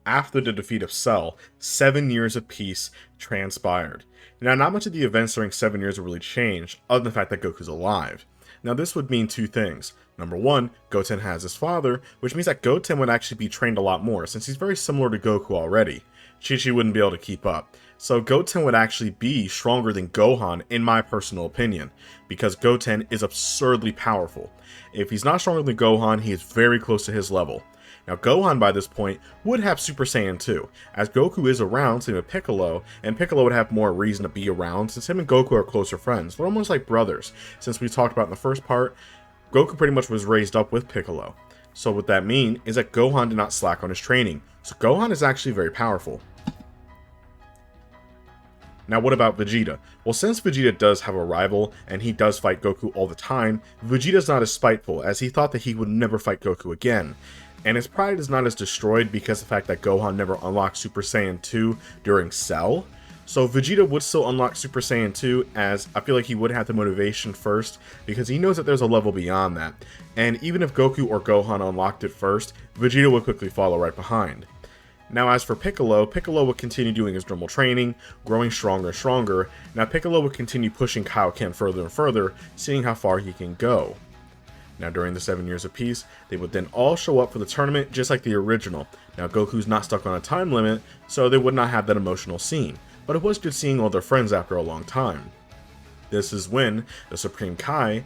after the defeat of Cell, 7 years of peace transpired. Now, not much of the events during 7 years have really changed, other than the fact that Goku's alive. Now, this would mean two things. Number one, Goten has his father, which means that Goten would actually be trained a lot more, since he's very similar to Goku already. Chi-Chi wouldn't be able to keep up. So Goten would actually be stronger than Gohan, in my personal opinion, because Goten is absurdly powerful. If he's not stronger than Gohan, he is very close to his level. Now, Gohan, by this point, would have Super Saiyan 2, as Goku is around, same with Piccolo, and Piccolo would have more reason to be around, since him and Goku are closer friends. They're almost like brothers. Since we talked about in the first part, Goku pretty much was raised up with Piccolo. So what that means is that Gohan did not slack on his training, so Gohan is actually very powerful. Now, what about Vegeta? Well, since Vegeta does have a rival, and he does fight Goku all the time, Vegeta's not as spiteful, as he thought that he would never fight Goku again. And his pride is not as destroyed because of the fact that Gohan never unlocked Super Saiyan 2 during Cell. So Vegeta would still unlock Super Saiyan 2, as I feel like he would have the motivation first, because he knows that there's a level beyond that. And even if Goku or Gohan unlocked it first, Vegeta would quickly follow right behind. Now, as for Piccolo, Piccolo would continue doing his normal training, growing stronger and stronger. Now, Piccolo would continue pushing Kaioken further and further, seeing how far he can go. Now, during the 7 years of peace, they would then all show up for the tournament just like the original. Now, Goku's not stuck on a time limit, so they would not have that emotional scene, but it was good seeing all their friends after a long time. This is when the Supreme Kai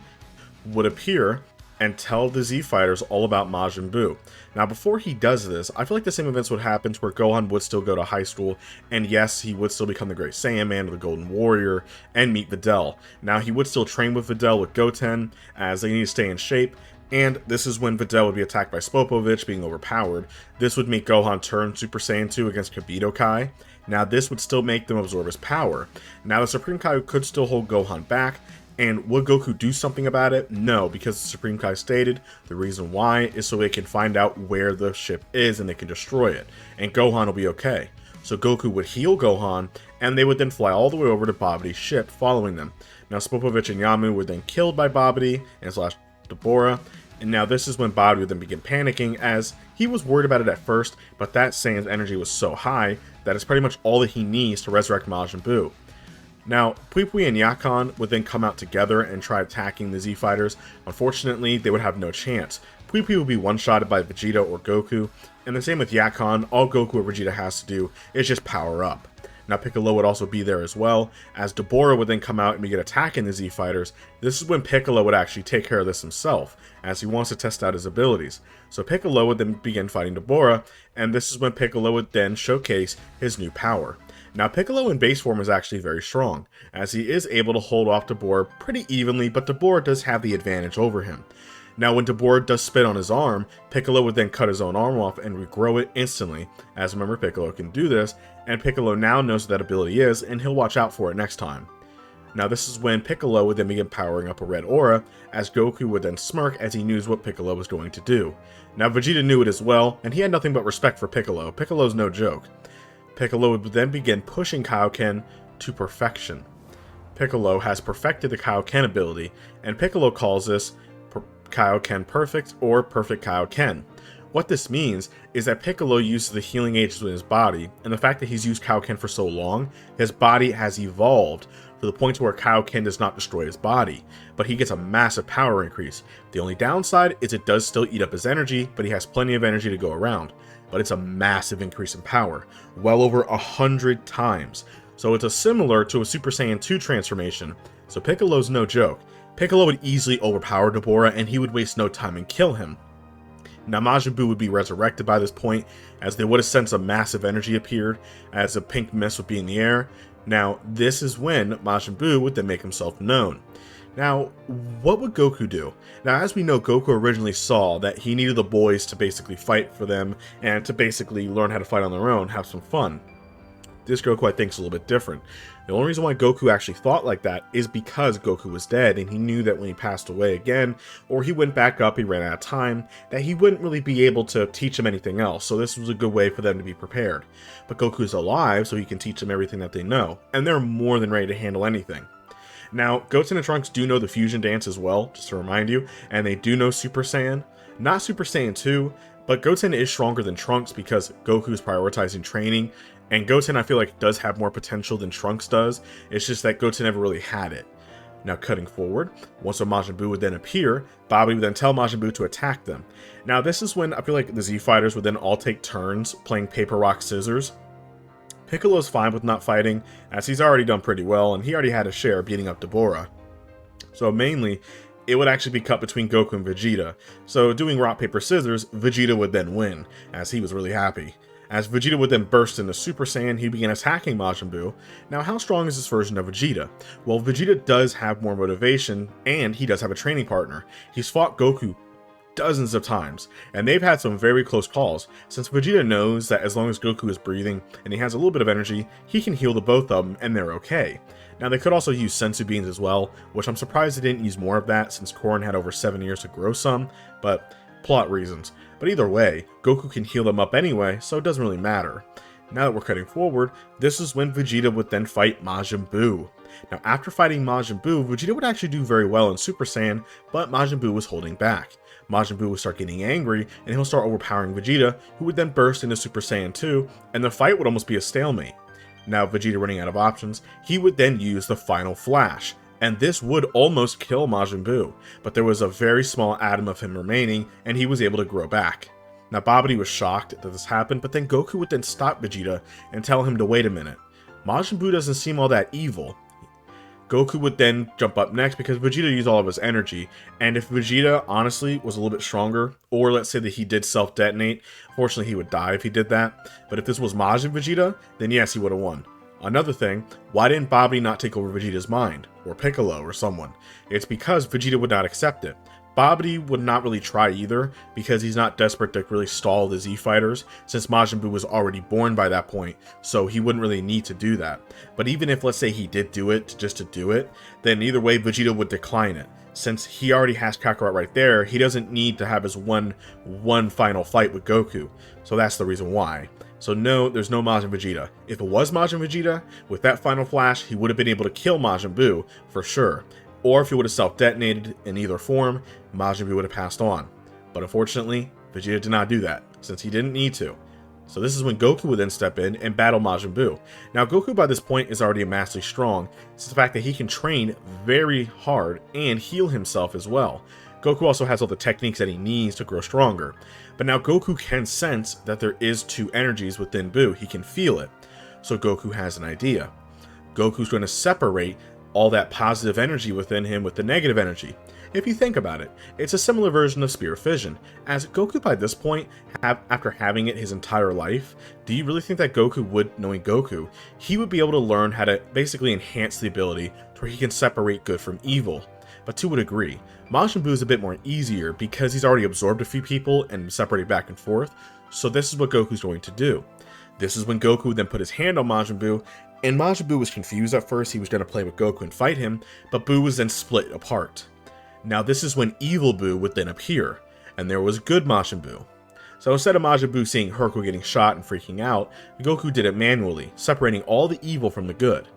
would appear and tell the Z Fighters all about Majin Buu. Now, before he does this, I feel like the same events would happen to where Gohan would still go to high school, and yes, he would still become the Great Saiyan Man or the Golden Warrior, and meet Videl. Now, he would still train with Videl with Goten, as they need to stay in shape, and this is when Videl would be attacked by Spopovich, being overpowered. This would make Gohan turn Super Saiyan 2 against Kibito Kai. Now, this would still make them absorb his power. Now, the Supreme Kai could still hold Gohan back, and would Goku do something about it? No, because the Supreme Kai stated the reason why is so they can find out where the ship is and they can destroy it, and Gohan will be okay. So Goku would heal Gohan, and they would then fly all the way over to Babidi's ship following them. Now, Spopovich and Yamu were then killed by Babidi and slash Deborah, and now this is when Babidi would then begin panicking, as he was worried about it at first, but that Saiyan's energy was so high that it's pretty much all that he needs to resurrect Majin Buu. Now, Pui Pui and Yakon would then come out together and try attacking the Z Fighters. Unfortunately, they would have no chance. Pui Pui would be one-shotted by Vegeta or Goku, and the same with Yakon. All Goku or Vegeta has to do is just power up. Now, Piccolo would also be there as well, as Deborah would then come out and begin attacking the Z Fighters. This is when Piccolo would actually take care of this himself, as he wants to test out his abilities. So Piccolo would then begin fighting Deborah, and this is when Piccolo would then showcase his new power. Now, Piccolo in base form is actually very strong, as he is able to hold off Deborah pretty evenly, but Deborah does have the advantage over him. Now, when Deborah does spit on his arm, Piccolo would then cut his own arm off and regrow it instantly, as remember, Piccolo can do this, and Piccolo now knows what that ability is, and he'll watch out for it next time. Now, this is when Piccolo would then begin powering up a red aura, as Goku would then smirk as he knew what Piccolo was going to do. Now, Vegeta knew it as well, and he had nothing but respect for Piccolo. Piccolo's no joke. Piccolo would then begin pushing Kaioken to perfection. Piccolo has perfected the Kaioken ability, and Piccolo calls this Kaioken Perfect or Perfect Kaioken. What this means is that Piccolo uses the healing agents within his body, and the fact that he's used Kaioken for so long, his body has evolved to the point where Kaioken does not destroy his body, but he gets a massive power increase. The only downside is it does still eat up his energy, but he has plenty of energy to go around. But it's a massive increase in power, well over 100 times. So it's similar to a Super Saiyan 2 transformation, so Piccolo's no joke. Piccolo would easily overpower Deborah, and he would waste no time and kill him. Now, Majin Buu would be resurrected by this point, as they would have sensed a massive energy appeared, as a pink mist would be in the air. Now, this is when Majin Buu would then make himself known. Now, what would Goku do? Now, as we know, Goku originally saw that he needed the boys to basically fight for them and to basically learn how to fight on their own, have some fun. This Goku, I think, is a little bit different. The only reason why Goku actually thought like that is because Goku was dead, and he knew that when he passed away again, or he went back up, he ran out of time, that he wouldn't really be able to teach him anything else, so this was a good way for them to be prepared. But Goku's alive, so he can teach them everything that they know, and they're more than ready to handle anything. Now, Goten and Trunks do know the fusion dance as well, just to remind you, and they do know Super Saiyan. Not Super Saiyan 2, But Goten is stronger than Trunks because Goku is prioritizing training, and Goten I feel like does have more potential than Trunks does. It's just that Goten never really had it. Now cutting forward, once a Majin Buu would then appear, Bobby would then tell Majin Buu to attack them. Now this is when I feel like the Z Fighters would then all take turns playing paper, rock, scissors. Piccolo's fine with not fighting, as he's already done pretty well, and he already had a share beating up Deborah. So mainly, it would actually be cut between Goku and Vegeta. So doing rock, paper, scissors, Vegeta would then win, as he was really happy. As Vegeta would then burst into Super Saiyan, he began attacking Majin Buu. Now, how strong is this version of Vegeta? Well, Vegeta does have more motivation, and he does have a training partner. He's fought Goku dozens of times, and they've had some very close calls, since Vegeta knows that as long as Goku is breathing and he has a little bit of energy, he can heal the both of them, and they're okay. Now, they could also use sensu beans as well, which I'm surprised they didn't use more of that, since Korrin had over 7 years to grow some, but plot reasons. But either way, Goku can heal them up anyway, so it doesn't really matter. Now that we're cutting forward, this is when Vegeta would then fight Majin Buu. Now after fighting Majin Buu, Vegeta would actually do very well in Super Saiyan, but Majin Buu was holding back. Majin Buu would start getting angry, and he'll start overpowering Vegeta, who would then burst into Super Saiyan 2, and the fight would almost be a stalemate. Now Vegeta running out of options, he would then use the Final Flash, and this would almost kill Majin Buu, but there was a very small atom of him remaining, and he was able to grow back. Now Babidi was shocked that this happened, but then Goku would then stop Vegeta and tell him to wait a minute. Majin Buu doesn't seem all that evil. Goku would then jump up next because Vegeta used all of his energy, and if Vegeta honestly was a little bit stronger, or let's say that he did self-detonate, fortunately he would die if he did that, but if this was Majin Vegeta, then yes, he would have won. Another thing, why didn't Babidi not take over Vegeta's mind, or Piccolo, or someone? It's because Vegeta would not accept it. Babidi would not really try either, because he's not desperate to really stall the Z Fighters, since Majin Buu was already born by that point, so he wouldn't really need to do that. But even if, let's say, he did do it just to do it, then either way Vegeta would decline it. Since he already has Kakarot right there, he doesn't need to have his one final fight with Goku, so that's the reason why. So no, there's no Majin Vegeta. If it was Majin Vegeta, with that Final Flash, he would have been able to kill Majin Buu, for sure. Or if he would have self-detonated in either form, Majin Buu would have passed on. But unfortunately, Vegeta did not do that, since he didn't need to. So this is when Goku would then step in and battle Majin Buu. Now Goku by this point is already immensely strong, since the fact that he can train very hard and heal himself as well. Goku also has all the techniques that he needs to grow stronger. But now Goku can sense that there is two energies within Buu. He can feel it. So Goku has an idea. Goku's going to separate all that positive energy within him with the negative energy. If you think about it, it's a similar version of Spear Fission, as Goku by this point, after having it his entire life, do you really think that Goku would, knowing Goku, he would be able to learn how to basically enhance the ability to where he can separate good from evil? But two would agree, Majin Buu is a bit more easier because he's already absorbed a few people and separated back and forth, so this is what Goku's going to do. This is when Goku would then put his hand on Majin Buu, and Majin Buu was confused at first. He was going to play with Goku and fight him, but Buu was then split apart. Now this is when Evil Buu would then appear, and there was good Majin Buu. So instead of Majin Buu seeing Hercule getting shot and freaking out, Goku did it manually, separating all the evil from the good.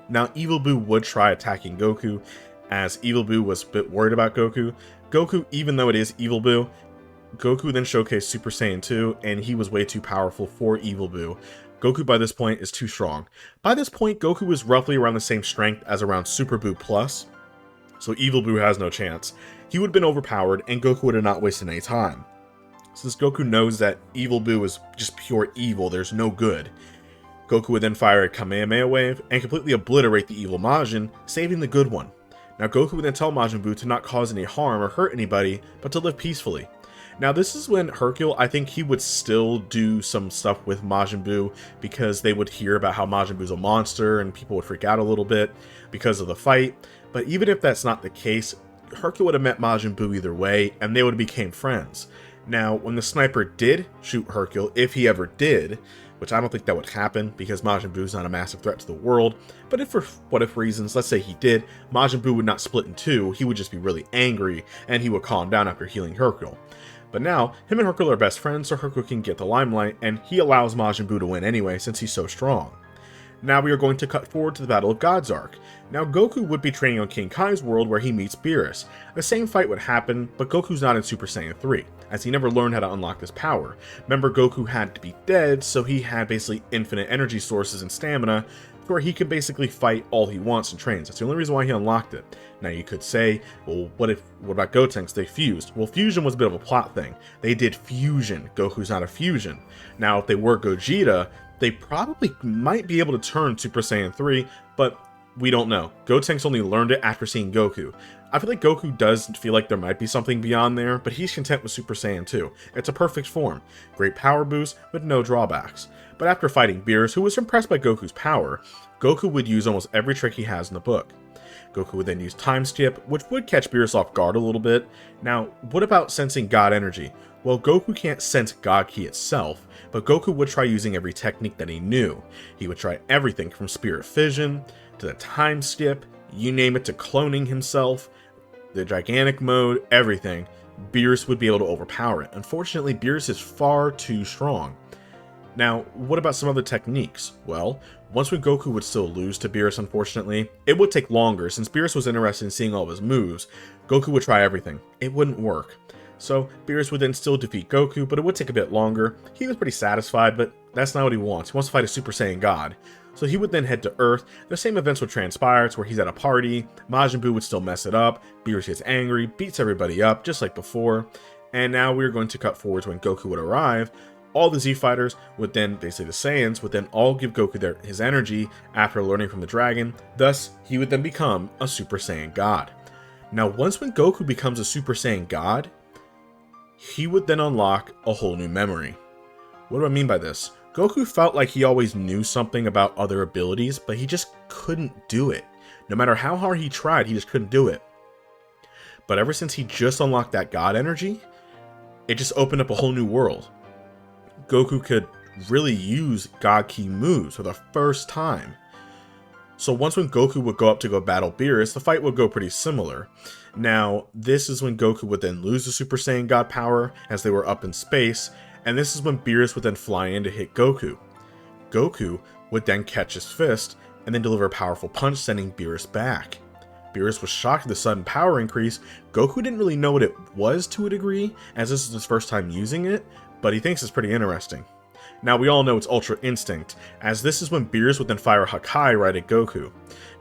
Now Evil Buu would try attacking Goku, as Evil Buu was a bit worried about Goku. Goku, even though it is Evil Buu, Goku then showcased Super Saiyan 2, and he was way too powerful for Evil Buu. Goku by this point is too strong. By this point, Goku is roughly around the same strength as around Super Buu Plus, so Evil Buu has no chance. He would have been overpowered, and Goku would have not wasted any time. Since Goku knows that Evil Buu is just pure evil, there's no good, Goku would then fire a Kamehameha wave and completely obliterate the evil Majin, saving the good one. Now Goku would then tell Majin Buu to not cause any harm or hurt anybody, but to live peacefully. Now this is when Hercule, I think he would still do some stuff with Majin Buu, because they would hear about how Majin Buu's a monster and people would freak out a little bit because of the fight. But even if that's not the case, Hercule would have met Majin Buu either way, and they would have became friends. Now when the sniper did shoot Hercule, if he ever did, which I don't think that would happen because Majin Buu's not a massive threat to the world, but if for what if reasons, let's say he did, Majin Buu would not split in two, he would just be really angry and he would calm down after healing Hercule. But now, him and Hercule are best friends, so Hercule can get the limelight, and he allows Majin Buu to win anyway since he's so strong. Now we are going to cut forward to the Battle of Gods arc. Now Goku would be training on King Kai's world where he meets Beerus. The same fight would happen, but Goku's not in Super Saiyan 3, as he never learned how to unlock this power. Remember, Goku had to be dead, so he had basically infinite energy sources and stamina, where he can basically fight all he wants and trains. That's the only reason why he unlocked it. Now you could say, well, what about Gotenks? They fused. Well, fusion was a bit of a plot thing. They did fusion. Goku's not a fusion. Now, if they were Gogeta, they probably might be able to turn Super Saiyan 3, but we don't know. Gotenks only learned it after seeing Goku. I feel like Goku does feel like there might be something beyond there, but he's content with Super Saiyan 2. It's a perfect form. Great power boost with no drawbacks. But after fighting Beerus, who was impressed by Goku's power, Goku would use almost every trick he has in the book. Goku would then use Time Skip, which would catch Beerus off guard a little bit. Now, what about sensing God energy? Well, Goku can't sense God Ki itself, but Goku would try using every technique that he knew. He would try everything from Spirit Fission, to the Time Skip, you name it, to cloning himself, the gigantic mode, everything. Beerus would be able to overpower it. Unfortunately, Beerus is far too strong. Now, what about some other techniques? Well, once when Goku would still lose to Beerus, unfortunately, it would take longer. Since Beerus was interested in seeing all of his moves, Goku would try everything. It wouldn't work. So, Beerus would then still defeat Goku, but it would take a bit longer. He was pretty satisfied, but that's not what he wants. He wants to fight a Super Saiyan God. So he would then head to Earth. The same events would transpire. It's where he's at a party. Majin Buu would still mess it up. Beerus gets angry, beats everybody up, just like before. And now we're going to cut forward to when Goku would arrive. All the Z Fighters would then, basically the Saiyans, would then all give Goku his energy after learning from the dragon. Thus, he would then become a Super Saiyan God. Now, once when Goku becomes a Super Saiyan God, he would then unlock a whole new memory. What do I mean by this? Goku felt like he always knew something about other abilities, but he just couldn't do it. No matter how hard he tried, he just couldn't do it. But ever since he just unlocked that God energy, it just opened up a whole new world. Goku could really use God Ki moves for the first time. So once when Goku would go up to go battle Beerus, the fight would go pretty similar. Now, this is when Goku would then lose the Super Saiyan God power as they were up in space, and this is when Beerus would then fly in to hit Goku. Goku would then catch his fist and then deliver a powerful punch, sending Beerus back. Beerus was shocked at the sudden power increase. Goku didn't really know what it was to a degree, as this is his first time using it, but he thinks it's pretty interesting. Now, we all know it's Ultra Instinct, as this is when Beerus would then fire a Hakai right at Goku.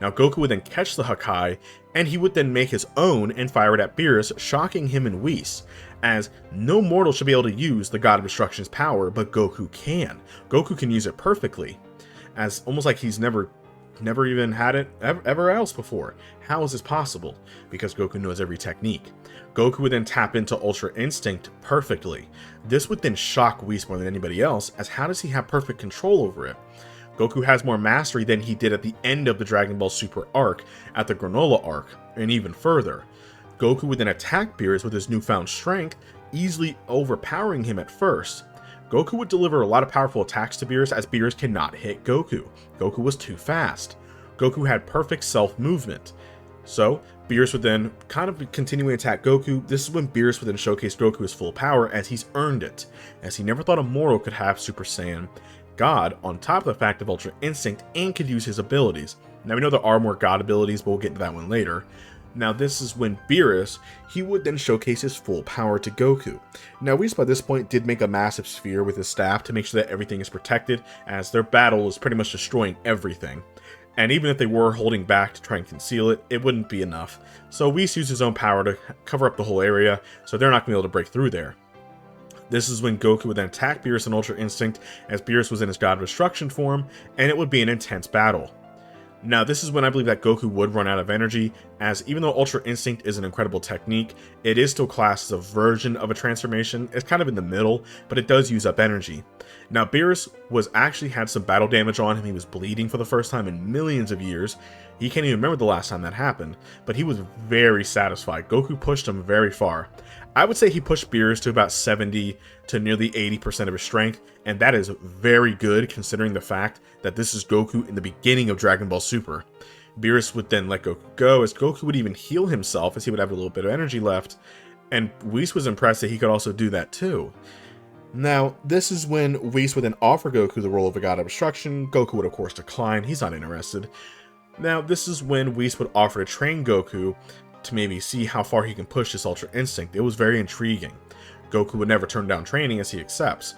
Now, Goku would then catch the Hakai, and he would then make his own and fire it at Beerus, shocking him and Whis, as no mortal should be able to use the God of Destruction's power, but Goku can. Goku can use it perfectly, as almost like he's never even had it ever else before. How is this possible? Because Goku knows every technique. Goku would then tap into Ultra Instinct perfectly. This would then shock Whis more than anybody else, as how does he have perfect control over it? Goku has more mastery than he did at the end of the Dragon Ball Super arc, at the Granola arc, and even further. Goku would then attack Beerus with his newfound strength, easily overpowering him at first. Goku would deliver a lot of powerful attacks to Beerus, as Beerus cannot hit Goku. Goku was too fast. Goku had perfect self-movement. So, Beerus would then kind of continually attack Goku. This is when Beerus would then showcase Goku's full power, as he's earned it, as he never thought a mortal could have Super Saiyan God on top of the fact of Ultra Instinct and could use his abilities. Now, we know there are more God abilities, but we'll get into that one later. Now, this is when Beerus, he would then showcase his full power to Goku. Now, Whis by this point did make a massive sphere with his staff to make sure that everything is protected, as their battle is pretty much destroying everything. And even if they were holding back to try and conceal it, it wouldn't be enough. So Whis used his own power to cover up the whole area, so they're not going to be able to break through there. This is when Goku would then attack Beerus in Ultra Instinct, as Beerus was in his God of Destruction form, and it would be an intense battle. Now, this is when I believe that Goku would run out of energy, as even though Ultra Instinct is an incredible technique, it is still classed as a version of a transformation. It's kind of in the middle, but it does use up energy. Now, Beerus actually had some battle damage on him. He was bleeding for the first time in millions of years. He can't even remember the last time that happened, but he was very satisfied. Goku pushed him very far. I would say he pushed Beerus to about 70 to nearly 80% of his strength, and that is very good considering the fact that this is Goku in the beginning of Dragon Ball Super. Beerus would then let Goku go, as Goku would even heal himself, as he would have a little bit of energy left, and Whis was impressed that he could also do that too. Now, this is when Whis would then offer Goku the role of a god of destruction. Goku would of course decline, he's not interested. Now, this is when Whis would offer to train Goku to maybe see how far he can push this Ultra Instinct. It was very intriguing. Goku would never turn down training as he accepts,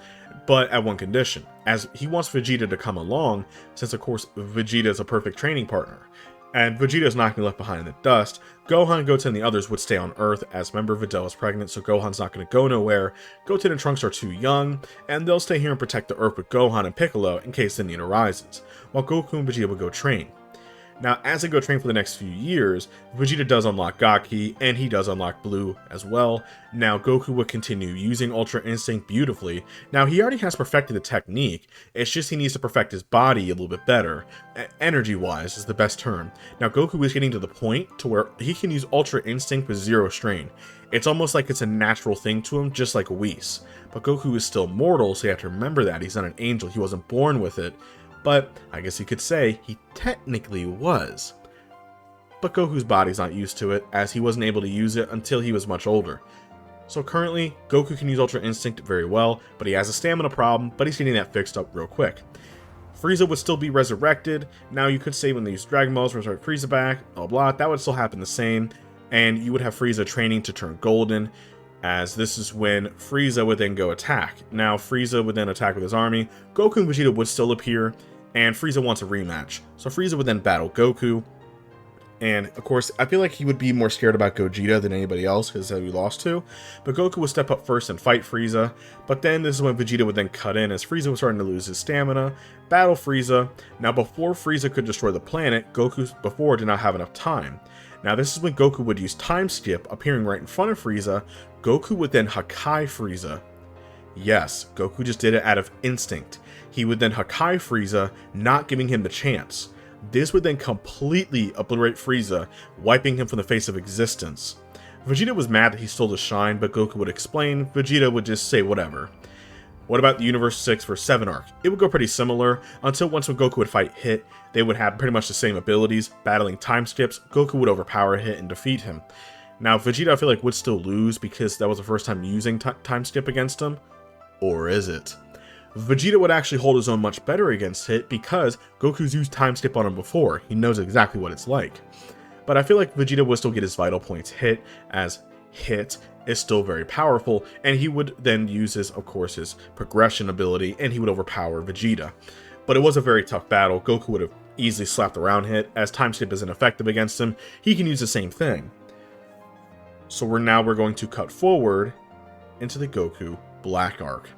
but at one condition, as he wants Vegeta to come along, since of course Vegeta is a perfect training partner. And Vegeta is not going to be left behind in the dust. Gohan, Goten, and the others would stay on Earth, as remember Videl is pregnant, so Gohan's not going to go nowhere. Goten and Trunks are too young, and they'll stay here and protect the Earth with Gohan and Piccolo in case the need arises, while Goku and Vegeta would go train. Now, as they go train for the next few years, Vegeta does unlock God Ki, and he does unlock Blue as well. Now, Goku would continue using Ultra Instinct beautifully. Now, he already has perfected the technique, it's just he needs to perfect his body a little bit better. Energy-wise is the best term. Now, Goku is getting to the point to where he can use Ultra Instinct with zero strain. It's almost like it's a natural thing to him, just like Whis. But Goku is still mortal, so you have to remember that. He's not an angel, he wasn't born with it. But I guess you could say he technically was. But Goku's body's not used to it, as he wasn't able to use it until he was much older. So currently, Goku can use Ultra Instinct very well, but he has a stamina problem, but he's getting that fixed up real quick. Frieza would still be resurrected. Now you could say when they use Dragon Balls, resurrect Frieza back, blah blah, that would still happen the same. And you would have Frieza training to turn golden, as this is when Frieza would then go attack. Now Frieza would then attack with his army, Goku and Vegeta would still appear, and Frieza wants a rematch. So Frieza would then battle Goku, and of course I feel like he would be more scared about Gogeta than anybody else because he lost to, but Goku would step up first and fight Frieza. But then this is when Vegeta would then cut in as Frieza was starting to lose his stamina, battle Frieza. Now before Frieza could destroy the planet, Goku before did not have enough time. Now this is when Goku would use time skip, appearing right in front of Frieza. Goku would then Hakai Frieza. Yes, Goku just did it out of instinct. He would then Hakai Frieza, not giving him the chance. This would then completely obliterate Frieza, wiping him from the face of existence. Vegeta was mad that he stole the shine, but Goku would explain. Vegeta would just say whatever. What about the Universe 6 vs 7 arc? It would go pretty similar, until once when Goku would fight Hit, they would have pretty much the same abilities. Battling time skips, Goku would overpower Hit and defeat him. Now Vegeta I feel like would still lose because that was the first time using time skip against him. Or is it? Vegeta would actually hold his own much better against Hit because Goku's used time skip on him before. He knows exactly what it's like. But I feel like Vegeta would still get his vital points hit, as Hit is still very powerful, and he would then use his, of course, his progression ability, and he would overpower Vegeta. But it was a very tough battle. Goku would have easily slapped around Hit, as time skip isn't effective against him. He can use the same thing. So we're going to cut forward into the Goku Black arc.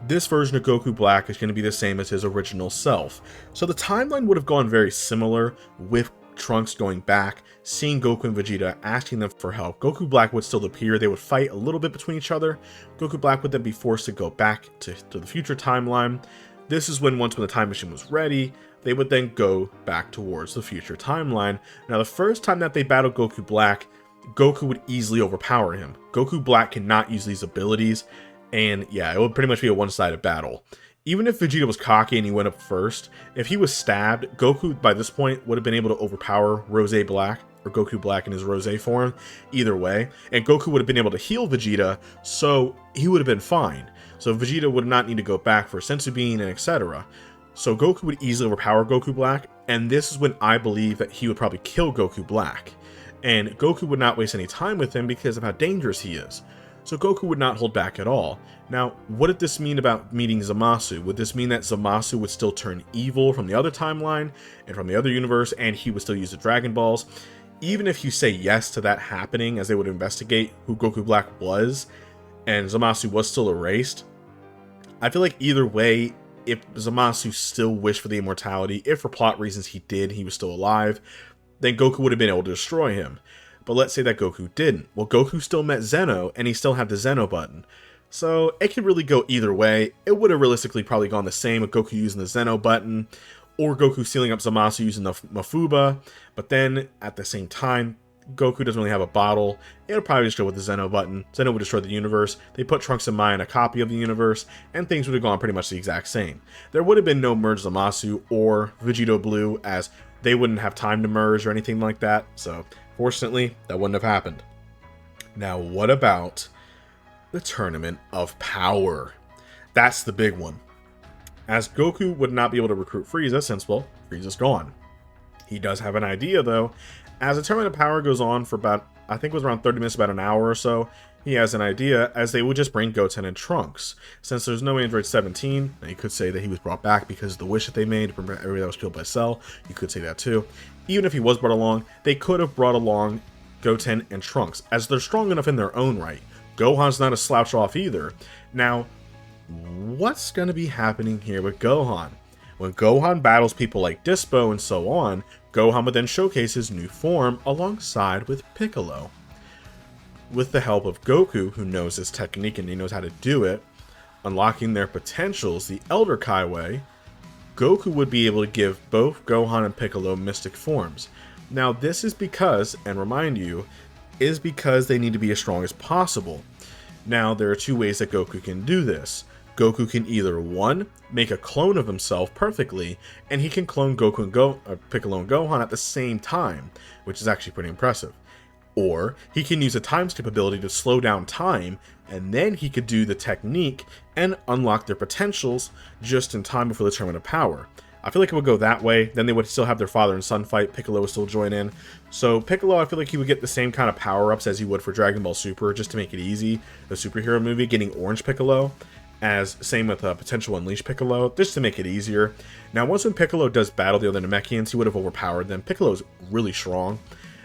This version of Goku Black is going to be the same as his original self. So the timeline would have gone very similar, with Trunks going back, seeing Goku and Vegeta, asking them for help. Goku Black would still appear, they would fight a little bit between each other. Goku Black would then be forced to go back to the future timeline. This is when once the time machine was ready, they would then go back towards the future timeline. Now the first time that they battled Goku Black, Goku would easily overpower him. Goku Black cannot use these abilities, and yeah, it would pretty much be a one-sided battle. Even if Vegeta was cocky and he went up first, if he was stabbed, Goku by this point would have been able to overpower Rose Black, or Goku Black in his Rose form, either way, and Goku would have been able to heal Vegeta, so he would have been fine. So Vegeta would not need to go back for Senzu Bean and etc. So Goku would easily overpower Goku Black, and this is when I believe that he would probably kill Goku Black. And Goku would not waste any time with him because of how dangerous he is. So Goku would not hold back at all. Now, what did this mean about meeting Zamasu? Would this mean that Zamasu would still turn evil from the other timeline and from the other universe, and he would still use the Dragon Balls? Even if you say yes to that happening, as they would investigate who Goku Black was, and Zamasu was still erased, I feel like either way, if Zamasu still wished for the immortality, if for plot reasons he did, he was still alive, then Goku would have been able to destroy him. But let's say that Goku didn't. Well, Goku still met Zeno, and he still had the Zeno button. So it could really go either way. It would have realistically probably gone the same with Goku using the Zeno button, or Goku sealing up Zamasu using the Mafuba. But then, at the same time, Goku doesn't really have a bottle. It'll probably just go with the Zeno button. Zeno would destroy the universe. They put Trunks and Mai in a copy of the universe, and things would have gone pretty much the exact same. There would have been no merge Zamasu or Vegito Blue, as they wouldn't have time to merge or anything like that. So fortunately, that wouldn't have happened. Now, what about the Tournament of Power? That's the big one, as Goku would not be able to recruit Frieza since, well, Frieza's gone. He does have an idea, though. As the Tournament of Power goes on for about, I think it was around 30 minutes, about an hour or so, he has an idea, as they would just bring Goten and Trunks. Since there's no Android 17, you could say that he was brought back because of the wish that they made to prevent everybody that was killed by Cell. You could say that too. Even if he was brought along, they could have brought along Goten and Trunks, as they're strong enough in their own right. Gohan's not a slouch off either. Now, what's going to be happening here with Gohan? When Gohan battles people like Dispo and so on, Gohan would then showcase his new form alongside with Piccolo. With the help of Goku, who knows his technique and he knows how to do it, unlocking their potentials, the Elder Kai way, Goku would be able to give both Gohan and Piccolo mystic forms. Now this is because, and remind you, is because they need to be as strong as possible. Now there are two ways that Goku can do this. Goku can either, one, make a clone of himself perfectly, and he can clone Goku and Piccolo and Gohan at the same time, which is actually pretty impressive. Or he can use a time skip ability to slow down time, and then he could do the technique and unlock their potentials just in time before the Tournament of Power. I feel like it would go that way, then they would still have their father and son fight, Piccolo would still join in. So Piccolo, I feel like he would get the same kind of power-ups as he would for Dragon Ball Super, just to make it easy, the superhero movie, getting Orange Piccolo, as same with Potential Unleashed Piccolo, just to make it easier. Now once when Piccolo does battle the other Namekians, he would have overpowered them. Piccolo is really strong.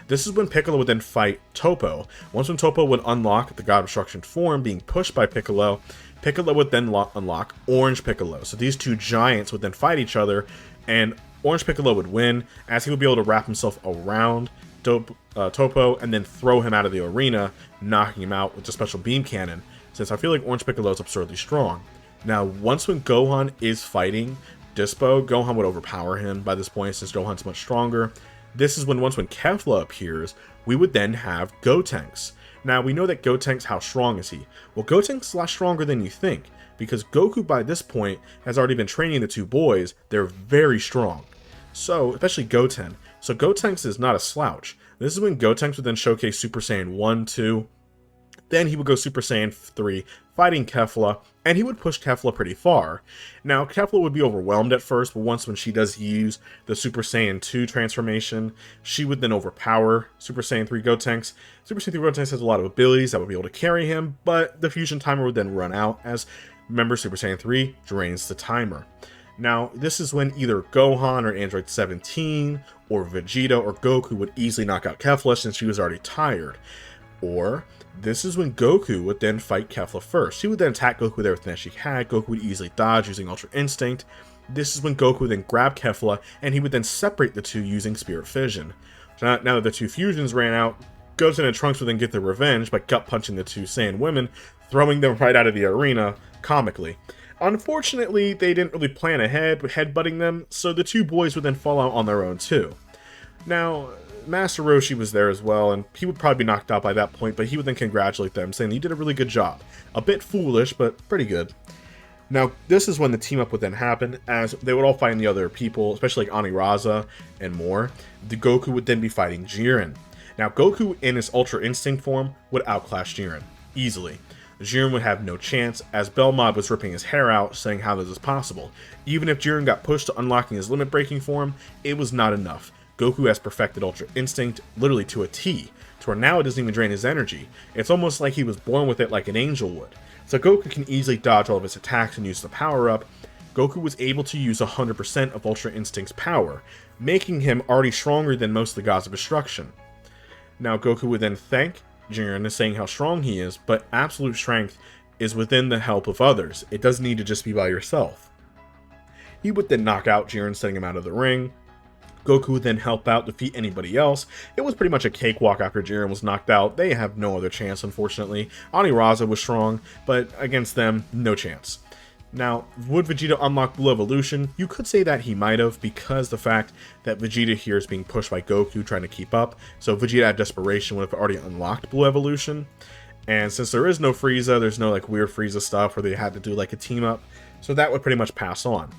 This is when Piccolo would then fight Topo. Once when Topo would unlock the God of Destruction form, being pushed by Piccolo, Piccolo would then unlock Orange Piccolo. So these two giants would then fight each other, and Orange Piccolo would win, as he would be able to wrap himself around Topo and then throw him out of the arena, knocking him out with the special beam cannon, since I feel like Orange Piccolo is absurdly strong. Now, once when Gohan is fighting Dispo, Gohan would overpower him by this point, since Gohan's much stronger. This is when once when Kefla appears, we would then have Gotenks. Now, we know that Gotenks, how strong is he? Well, Gotenks is a lot stronger than you think, because Goku by this point has already been training the two boys. They're very strong. So, especially Goten. So Gotenks is not a slouch. This is when Gotenks would then showcase Super Saiyan 1, 2, then he would go Super Saiyan 3, fighting Kefla, and he would push Kefla pretty far. Now, Kefla would be overwhelmed at first, but once when she does use the Super Saiyan 2 transformation, she would then overpower Super Saiyan 3 Gotenks. Super Saiyan 3 Gotenks has a lot of abilities that would be able to carry him, but the fusion timer would then run out, as, remember, Super Saiyan 3 drains the timer. Now, this is when either Gohan or Android 17, or Vegeta or Goku would easily knock out Kefla since she was already tired. Or, this is when Goku would then fight Kefla first. He would then attack Goku with everything that she had. Goku would easily dodge using Ultra Instinct. This is when Goku would then grab Kefla, and he would then separate the two using Spirit Fission. So now that the two fusions ran out, Goten and Trunks would then get their revenge by gut punching the two Saiyan women, throwing them right out of the arena, comically. Unfortunately, they didn't really plan ahead with headbutting them, so the two boys would then fall out on their own too. Now, Master Roshi was there as well, and he would probably be knocked out by that point, but he would then congratulate them, saying you did a really good job. A bit foolish, but pretty good. Now, this is when the team-up would then happen, as they would all find the other people, especially like Aniraza and more. The Goku would then be fighting Jiren. Now, Goku in his Ultra Instinct form would outclass Jiren, easily. Jiren would have no chance, as Belmod was ripping his hair out, saying how this is possible. Even if Jiren got pushed to unlocking his limit-breaking form, it was not enough. Goku has perfected Ultra Instinct literally to a T, to where now it doesn't even drain his energy. It's almost like he was born with it like an angel would. So Goku can easily dodge all of his attacks and use the power-up. Goku was able to use 100% of Ultra Instinct's power, making him already stronger than most of the Gods of Destruction. Now Goku would then thank Jiren, saying how strong he is, but absolute strength is within the help of others. It doesn't need to just be by yourself. He would then knock out Jiren, sending him out of the ring. Goku would then help out, defeat anybody else. It was pretty much a cakewalk after Jiren was knocked out. They have no other chance, unfortunately. Aniraza was strong, but against them, no chance. Now, would Vegeta unlock Blue Evolution? You could say that he might have, because the fact that Vegeta here is being pushed by Goku trying to keep up. So Vegeta at Desperation would have already unlocked Blue Evolution. And since there is no Frieza, there's no like weird Frieza stuff where they had to do like a team up. So that would pretty much pass on.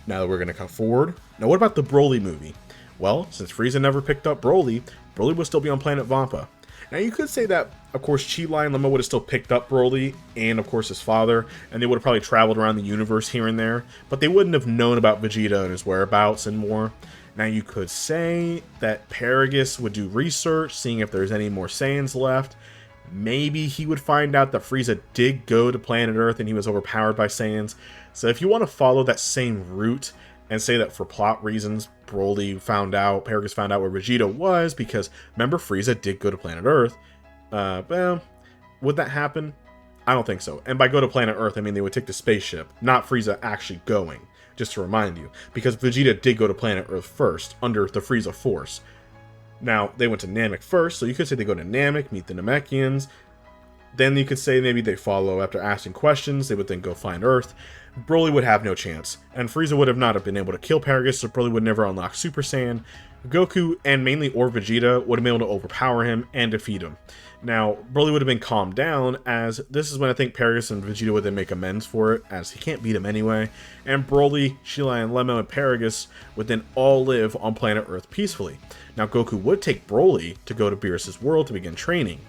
Now that we're going to come forward. Now what about the Broly movie? Well, since Frieza never picked up Broly, Broly would still be on planet Vampa. Now, you could say that, of course, Chi-Lai and Lemma would have still picked up Broly and, of course, his father, and they would have probably traveled around the universe here and there, but they wouldn't have known about Vegeta and his whereabouts and more. Now, you could say that Paragus would do research, seeing if there's any more Saiyans left. Maybe he would find out that Frieza did go to planet Earth and he was overpowered by Saiyans. So if you want to follow that same route and say that for plot reasons, Paragus found out where Vegeta was, because remember, Frieza did go to planet Earth. Well, would that happen? I don't think so. And by go to planet Earth, I mean they would take the spaceship, not Frieza actually going, just to remind you. Because Vegeta did go to planet Earth first, under the Frieza Force. Now, they went to Namek first, so you could say they go to Namek, meet the Namekians. Then you could say maybe they follow after asking questions, they would then go find Earth. Broly would have no chance, and Frieza would have not have been able to kill Paragus, so Broly would never unlock Super Saiyan. Goku, and mainly Vegeta, would have been able to overpower him and defeat him. Now, Broly would have been calmed down, as this is when I think Paragus and Vegeta would then make amends for it, as he can't beat him anyway, and Broly, Chi-Lai, and Lemma, and Paragus would then all live on planet Earth peacefully. Now, Goku would take Broly to go to Beerus' world to begin training.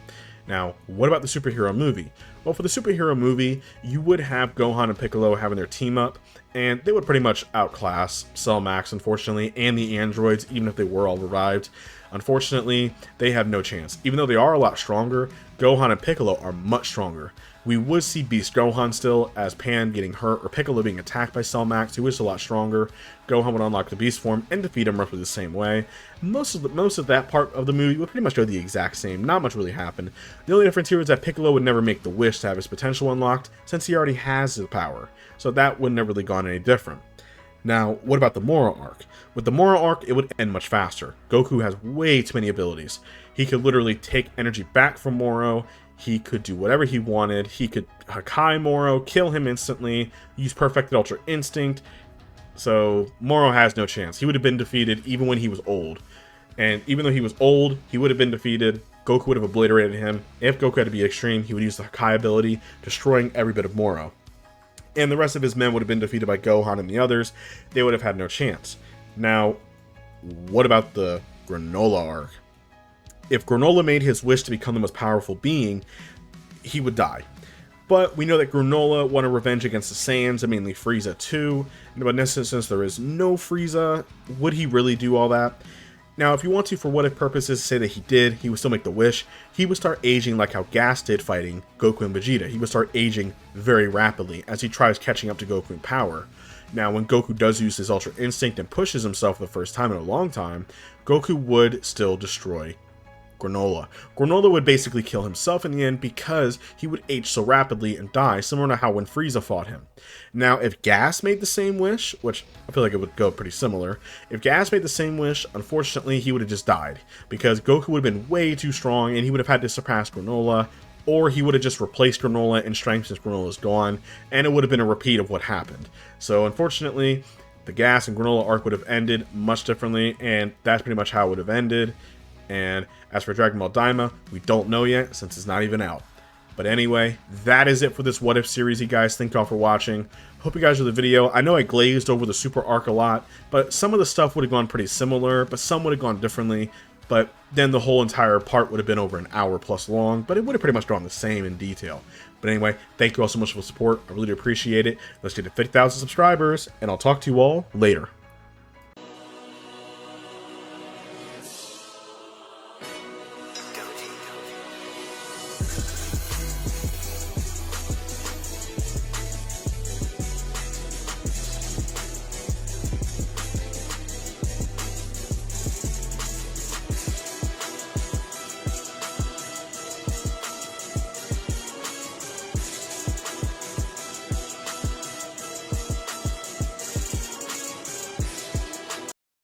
Now, what about the superhero movie? Well, for the superhero movie, you would have Gohan and Piccolo having their team up, and they would pretty much outclass Cell Max, unfortunately, and the androids, even if they were all revived. Unfortunately, they have no chance. Even though they are a lot stronger, Gohan and Piccolo are much stronger. We would see Beast Gohan still, as Pan getting hurt, or Piccolo being attacked by Cell Max, who is a lot stronger. Gohan would unlock the Beast form and defeat him roughly the same way. Most of that part of the movie would pretty much go the exact same. Not much really happened. The only difference here is that Piccolo would never make the wish to have his potential unlocked, since he already has the power. So that wouldn't have really gone any different. Now, what about the Moro arc? With the Moro arc, it would end much faster. Goku has way too many abilities. He could literally take energy back from Moro. He could do whatever he wanted. He could Hakai Moro, kill him instantly, use Perfected Ultra Instinct. So Moro has no chance. He would have been defeated even when he was old. And even though he was old, he would have been defeated. Goku would have obliterated him. If Goku had to be extreme, he would use the Hakai ability, destroying every bit of Moro. And the rest of his men would have been defeated by Gohan and the others. They would have had no chance. Now, what about the Granola arc? If Granola made his wish to become the most powerful being, he would die. But we know that Granola wanted revenge against the Saiyans, and mainly Frieza too. But in this instance, there is no Frieza. Would he really do all that? Now, if you want to, for what if purposes, say that he did, he would still make the wish, he would start aging like how Gas did fighting Goku and Vegeta. He would start aging very rapidly as he tries catching up to Goku in power. Now, when Goku does use his Ultra Instinct and pushes himself for the first time in a long time, Goku would still destroy Granola. Granola would basically kill himself in the end because he would age so rapidly and die, similar to how when Frieza fought him. Now, if Gas made the same wish, which I feel like it would go pretty similar, if Gas made the same wish, unfortunately, he would have just died, because Goku would have been way too strong and he would have had to surpass Granola, or he would have just replaced Granola in strength since Granola is gone, and it would have been a repeat of what happened. So, unfortunately, the Gas and Granola arc would have ended much differently, and that's pretty much how it would have ended. And as for Dragon Ball Daima, we don't know yet since it's not even out. But anyway, that is it for this What If series, you guys. Thank y'all for watching. Hope you guys enjoyed the video. I know I glazed over the Super Arc a lot, but some of the stuff would have gone pretty similar, but some would have gone differently. But then the whole entire part would have been over an hour plus long, but it would have pretty much gone the same in detail. But anyway, thank you all so much for the support. I really do appreciate it. Let's get to 50,000 subscribers, and I'll talk to you all later.